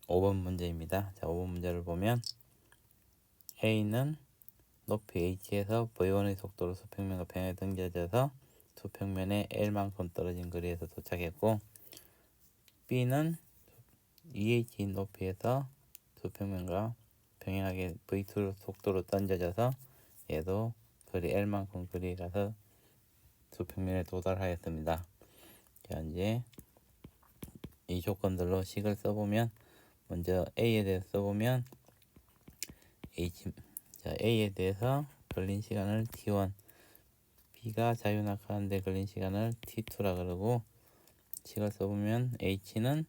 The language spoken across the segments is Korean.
5번 문제입니다. 자, 5번 문제를 보면 A는 높이 h에서 v1의 속도로 수평면과 평행에 등져져서 수평면에 L만큼 떨어진 거리에서 도착했고, B는 2h인 높이에서 수평면과 평행하게 v2 속도로 던져져서 얘도 거리 L만큼 거리에 가서 수평면에 도달하였습니다. 자, 이제 이 조건들로 식을 써보면, 먼저 A에 대해서 써보면 A에 대해서 걸린 시간을 T1, B가 자유낙하하는데 걸린 시간을 T2라 그러고, 식을 써보면 H는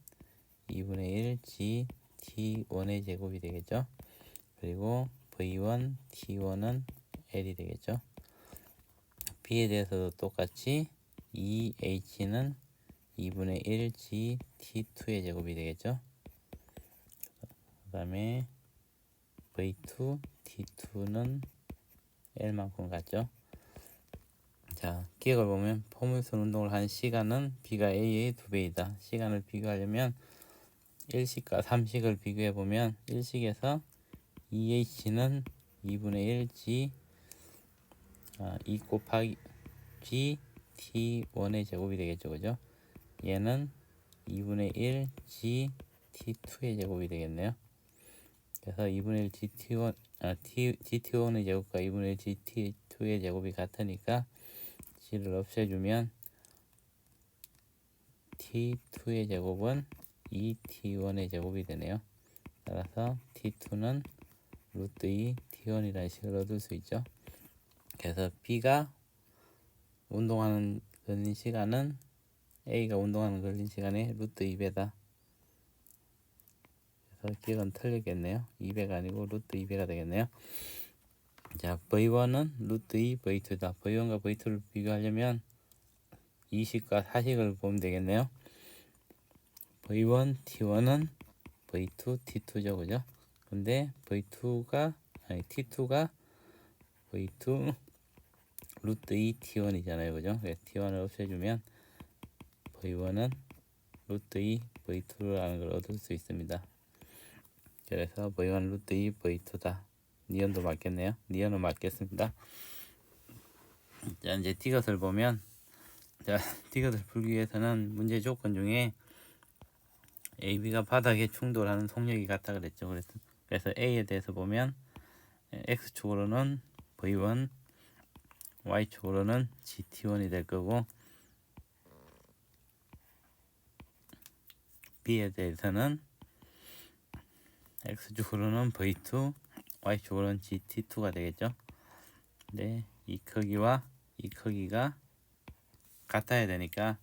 2분의 1 G T1의 제곱이 되겠죠. 그리고 V1 T1은 L이 되겠죠. B에 대해서도 똑같이 2H는 2분의 1 G T2의 제곱이 되겠죠. 그 다음에 V2 T2는 L만큼 같죠. 자, 기억을 보면 포물선 운동을 한 시간은 B가 A의 2배이다. 시간을 비교하려면 1식과 3식을 비교해 보면 1식에서 2H는 2분의 1 G 2 곱하기 G T1의 제곱이 되겠죠. 그죠? 얘는 2분의 1 G T2의 제곱이 되겠네요. 그래서 2분의 1 GT1, GT1의 제곱과 2분의 1 GT2의 제곱이 같으니까 G를 없애주면 T2의 제곱은 2T1의 제곱이 되네요. 따라서 T2는 루트 2 T1이라는 식을 얻을 수 있죠. 그래서 B가 운동하는 걸린 시간은 A가 운동하는 걸린 시간의 루트 2배다. 그래서 기억은 틀리겠네요. 2배가 아니고 루트 2배가 되겠네요. 자, V1은 루트 2 V2다. V1과 V2를 비교하려면 2식과 4식을 보면 되겠네요. V1 T1은 V2 T2죠. 그죠? 근데 T2가 V2 루트 2 T1이잖아요. 그죠? T1을 없애주면 V1은 루트 2 V2라는 걸 얻을 수 있습니다. 그래서 V1 루트 2 V2다. 니은도 맞겠네요. 니은은 맞겠습니다. 자, 이제 디귿을 보면, 자, 디귿을 풀기 위해서는 문제 조건 중에 AB가 바닥에 충돌하는 속력이 같다 그랬죠. 그래서 A에 대해서 보면 X축으로는 V1, Y축으로는 GT1이 될 거고, B에 대해서는 X축으로는 V2, Y축으로는 GT2가 되겠죠. 근데 이 크기와 이 크기가 같아야 되니까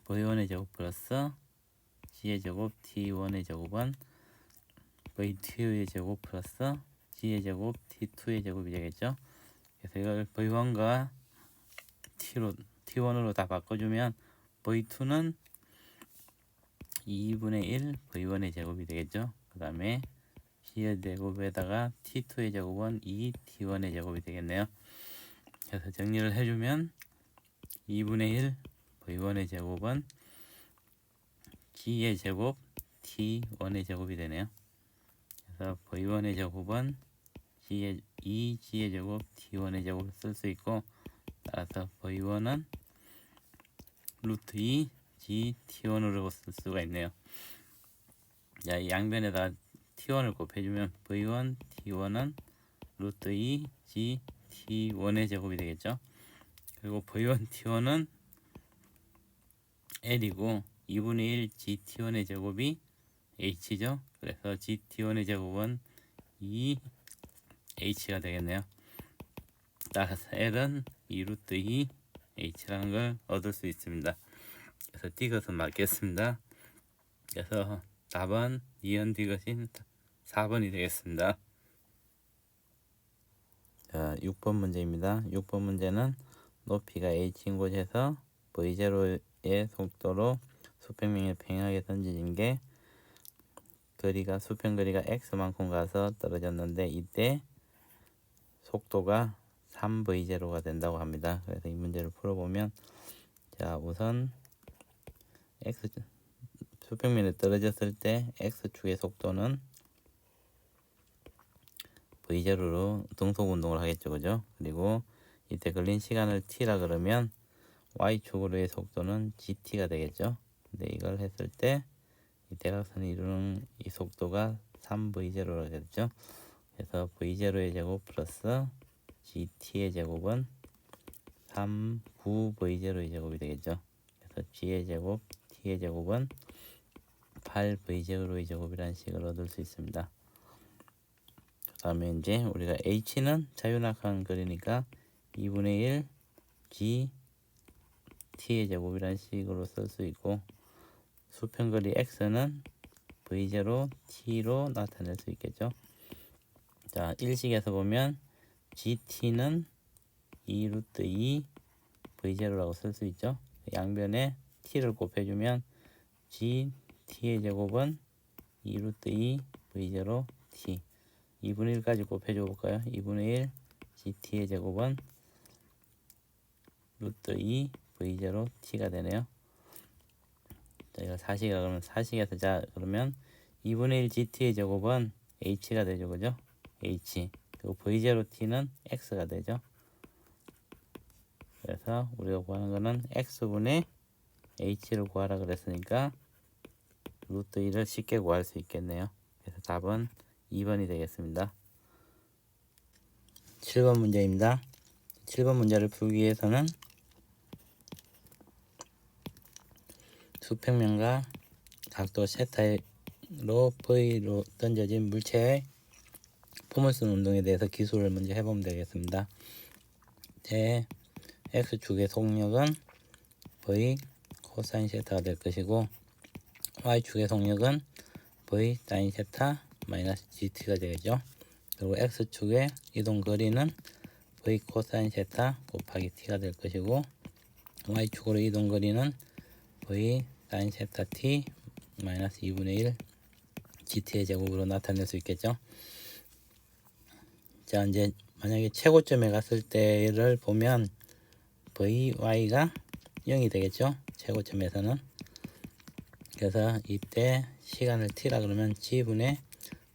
V1의 제곱 플러스 G의 제곱 T1의 제곱은 V2의 제곱 플러스 G의 제곱 T2의 제곱이 되겠죠. 그래서 이걸 V1과 T1으로 다 바꿔주면 V2는 2분의 1 V1의 제곱이 되겠죠. 그 다음에 G의 제곱에다가 T2의 제곱은 2 T1의 제곱이 되겠네요. 그래서 정리를 해주면 2분의 1 V1의 제곱은 G의 제곱 T1의 제곱이 되네요. 그래서 V1의 제곱은 G의 2G의 제곱 T1의 제곱을 쓸 수 있고, 따라서 V1은 루트 2 G T1으로 쓸 수가 있네요. 자, 이 양변에다 T1을 곱해주면 V1 T1은 루트 2 G T1의 제곱이 되겠죠. 그리고 V1 T1은 L이고 2분의 1 G T1의 제곱이 H죠. 그래서 G T1의 제곱은 2H가 되겠네요. 따라서 L은 2 루트 2 H라는 걸 얻을 수 있습니다. 그래서 디귿은 맞겠습니다. 그래서 답은 이은 디귿인 4번이 되겠습니다. 자, 6번 문제입니다. 6번 문제는 높이가 H인 곳에서 V0의 속도로 수평면에 평행하게 던져진 게 거리가 수평거리가 X만큼 가서 떨어졌는데 이때 속도가 3V0가 된다고 합니다. 그래서 이 문제를 풀어보면, 자, 우선 X 수평면에 떨어졌을 때 x축의 속도는 v0로 등속 운동을 하겠죠, 그죠? 그리고 이때 걸린 시간을 t라 그러면 y축으로의 속도는 gt가 되겠죠. 근데 이걸 했을 때 이 대각선이 이루는 이 속도가 3v0가 되겠죠. 그래서 v0의 제곱 플러스 gt의 제곱은 3, 9v0의 제곱이 되겠죠. 그래서 g의 제곱, t의 제곱은 8v0의 제곱이라는 식을 얻을 수 있습니다. 그 다음에 이제 우리가 h는 자유낙한 거리니까 2분의 1 g t의 제곱이라는 식으로 쓸 수 있고, 수평거리 x는 v0 t로 나타낼 수 있겠죠. 자, 일식에서 보면 gt는 2 루트 2 v0라고 쓸 수 있죠. 양변에 t를 곱해주면 gt의 제곱은 2 루트 2 v0 t 2분의 1까지 곱해줘 볼까요? 2분의 1 gt의 제곱은 루트 2 v0 t가 되네요. 자, 이거 사식이라 그러면 사식에서, 자, 그러면 2분의 1 gt의 제곱은 h가 되죠, 그죠? h. 그리고 v0 t는 x가 되죠. 그래서 우리가 구하는 거는 x분의 h를 구하라 그랬으니까 루트 2를 쉽게 구할 수 있겠네요. 그래서 답은 2번이 되겠습니다. 7번 문제입니다. 7번 문제를 풀기 위해서는 수평면과 각도 세타로 V로 던져진 물체의 포물선 운동에 대해서 기술을 먼저 해보면 되겠습니다. 제 X축의 속력은 V 코사인 세타가 될 것이고, Y축의 속력은 V 사인 세타 마이너스 GT가 되겠죠. 그리고 X축의 이동 거리는 V 코사인 세타 곱하기 T가 될 것이고, Y축으로 이동 거리는 V 사인 세타 T 마이너스 2분의 1 GT의 제곱으로 나타낼 수 있겠죠. 자, 이제 만약에 최고점에 갔을 때를 보면 VY가 0이 되겠죠. 최고점에서는. 그래서 이때 시간을 T라 그러면 G분의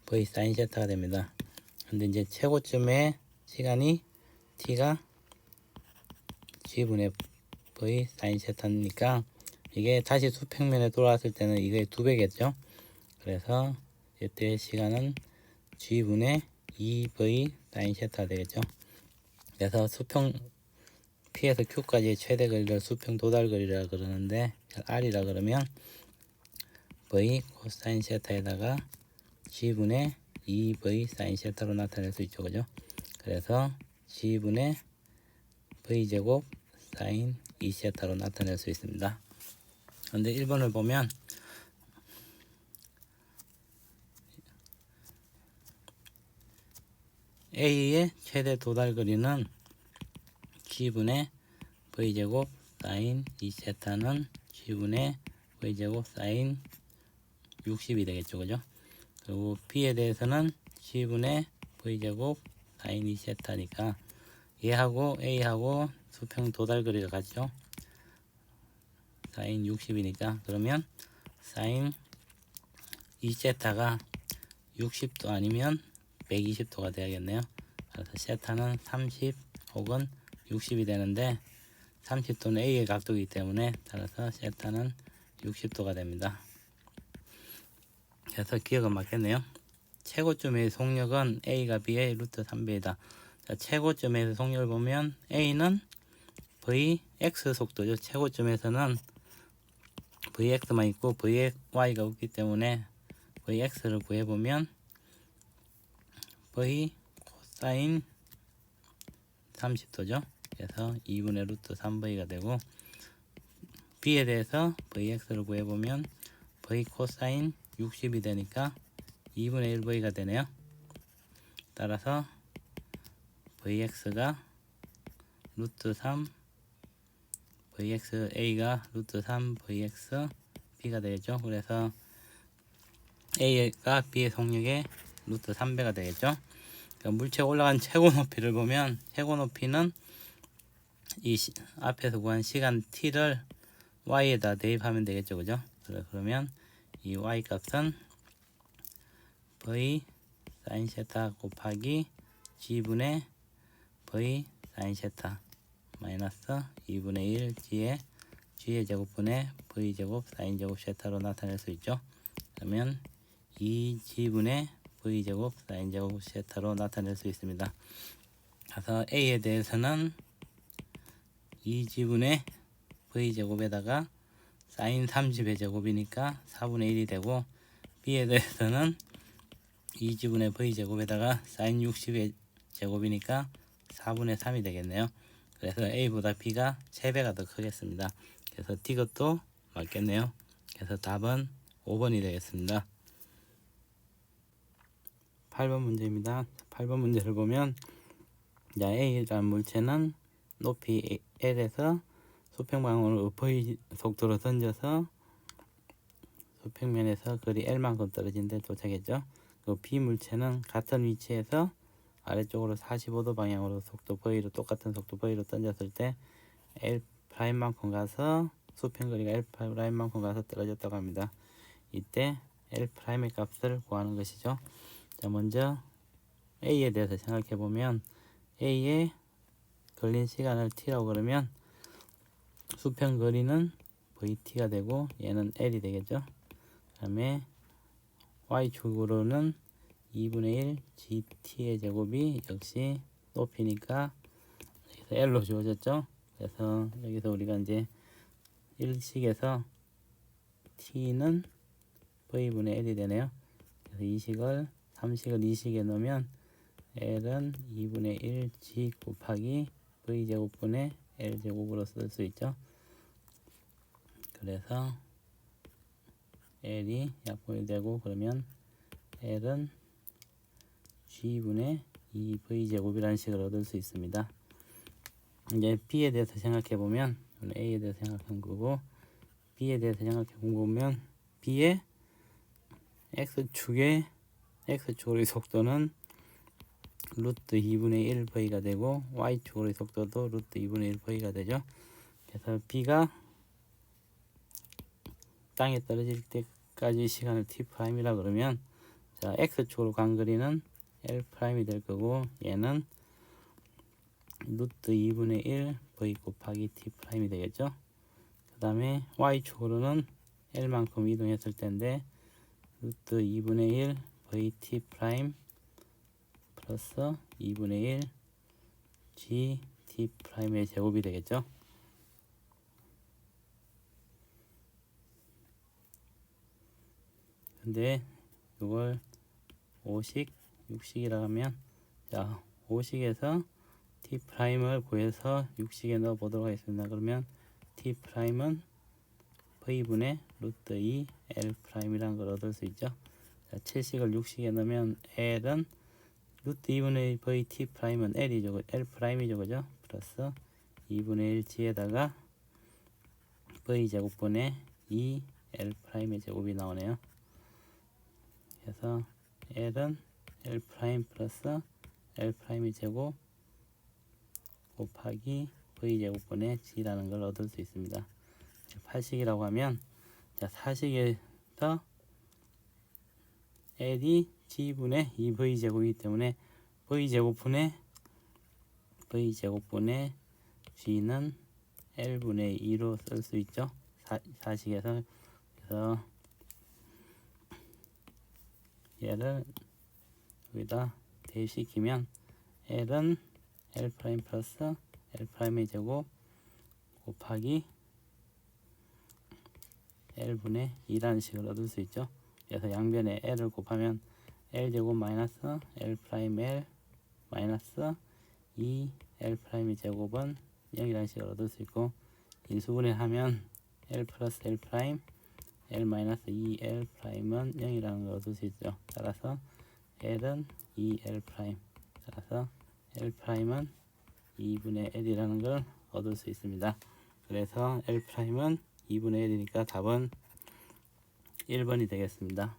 V 사인 세타가 됩니다. 근데 이제 최고점의 시간이 T가 G분의 V 사인 세타니까 이게 다시 수평면에 돌아왔을 때는 이게 2배겠죠. 그래서 이때 시간은 G분의 2V 사인 세타 되겠죠. 그래서 수평 P에서 Q까지의 최대 거리를 수평 도달 거리라 그러는데, R이라 그러면 V 코사인 세타에다가 G분의 2V 사인 세타로 나타낼 수 있죠, 그죠? 그래서 G분의 V 제곱 사인 2세타로 나타낼 수 있습니다. 그런데 1번을 보면 A의 최대 도달 거리는 G분의 V제곱 사인 2세타는 G분의 V제곱 사인 60이 되겠죠, 그죠? 그리고 B에 대해서는 G분의 V제곱 사인 2세타니까 얘하고 A하고 수평 도달 거리가 같죠? 사인 60이니까 그러면 사인 2세타가 60도 아니면 120도가 되야겠네요. 그래서 세타는 30 혹은 60이 되는데 30도는 A의 각도이기 때문에 따라서 세타는 60도가 됩니다. 그래서 기억은 맞겠네요. 최고점의 속력은 A가 B의 루트 3배이다. 자, 최고점에서 속력을 보면 A는 Vx 속도죠. 최고점에서는 Vx만 있고 Vy가 없기 때문에 Vx를 구해보면 V 코사인 30도죠. 그래서 2분의 루트 3V가 되고, B에 대해서 Vx를 구해보면 V 코사인 60이 되니까 2분의 1V가 되네요. 따라서 Vx가 루트 3 Vx A가 루트 3 Vx B가 되겠죠. 그래서 A가 B의 속력의 루트 3배가 되겠죠. 그러니까 물체가 올라간 최고 높이를 보면 최고 높이는 이 앞에서 구한 시간 t를 y에다 대입하면 되겠죠, 그죠? 그러면 이 y 값은 v 사인 세타 곱하기 g분의 v 사인 세타 마이너스 2분의 1 g의 제곱분의 v 제곱 사인 제곱 세타로 나타낼 수 있죠. 그러면 2g분의 v 제곱 사인 제곱 세타로 나타낼 수 있습니다. 그래서 a에 대해서는 2g분의 v 제곱에다가 사인 30의 제곱이니까 4분의 1이 되고, b에 대해서는 2g분의 v 제곱에다가 사인 60의 제곱이니까 4분의 3이 되겠네요. 그래서 a보다 b가 3배가 더 크겠습니다. 그래서 D것도 맞겠네요. 그래서 답은 5번이 되겠습니다. 8번 문제입니다. 8번 문제를 보면 A라는 물체는 높이 L에서 수평방향으로 v 속도로 던져서 수평면에서 거리 L만큼 떨어진 데 도착했죠. 그 B 물체는 같은 위치에서 아래쪽으로 45도 방향으로 속도 V로 똑같은 속도 V로 던졌을 때 L'만큼 가서 수평거리가 L'만큼 가서 떨어졌다고 합니다. 이때 L'의 값을 구하는 것이죠. 자, 먼저 A에 대해서 생각해 보면 A에 걸린 시간을 T라고 그러면 수평거리는 VT가 되고 얘는 L이 되겠죠. 그 다음에 Y축으로는 2분의 1 GT의 제곱이 역시 높이니까 여기서 L로 주어졌죠. 그래서 여기서 우리가 이제 1식에서 T는 V분의 L이 되네요. 그래서 2식을 3식을 2식에 넣으면 L은 2분의 1 G 곱하기 V제곱분의 L제곱으로 쓸 수 있죠. 그래서 L이 약분이 되고, 그러면 L은 G분의 2V제곱이라는 식을 얻을 수 있습니다. 이제 B에 대해서 생각해 보면, A에 대해서 생각한 거고, B에 대해서 생각해 보면 B의 X축으로의 속도는 루트 2분의 1V가 되고 Y축으로의 속도도 루트 2분의 1V가 되죠. 그래서 B가 땅에 떨어질 때까지 시간을 T'이라 그러면, 자, X축으로 간 거리는 L'이 될 거고, 얘는 루트 2분의 1 V 곱하기 T'이 되겠죠. 그 다음에 Y축으로는 L만큼 이동했을 텐데 루트 2분의 1 VT 플러스 2분의 1 GT'의 제곱이 되겠죠. 근데 이걸 5식, 6식이라 하면, 자, 5식에서 T'을 구해서 6식에 넣어 보도록 하겠습니다. 그러면 T'은 V분의 루트 2 L'이라는 걸 얻을 수 있죠. 자, 7식을 6식에 넣으면 L은 루트 2분의 V T'은 L이죠. L'이죠. 그죠? 플러스 2분의 1 G에다가 V제곱분의 2 L'의 제곱이 나오네요. 그래서 L은 L' 플러스 L'의 제곱 곱하기 V제곱분의 G라는 걸 얻을 수 있습니다. 8식이라고 하면, 자, 4식에서 L이 G분의 2V제곱이기 때문에 V제곱분의 G는 L분의 2로 쓸 수 있죠. 4식에서. 그래서 얘를 여기다 대입시키면 L은 L' 플러스 L'의 제곱 곱하기 L분의 2라는 식을 얻을 수 있죠. 그래서 양변에 L을 곱하면 L제곱 마이너스 L'L 마이너스 2L'의 제곱은 0이라는 식을 얻을 수 있고, 인수분해 하면 L 플러스 L' L 마이너스 2L'은 0이라는 걸 얻을 수 있죠. 따라서 L은 2L', 따라서 L'은 2분의 L이라는 걸 얻을 수 있습니다. 그래서 L'은 2분의 1이니까 답은 1번이 되겠습니다.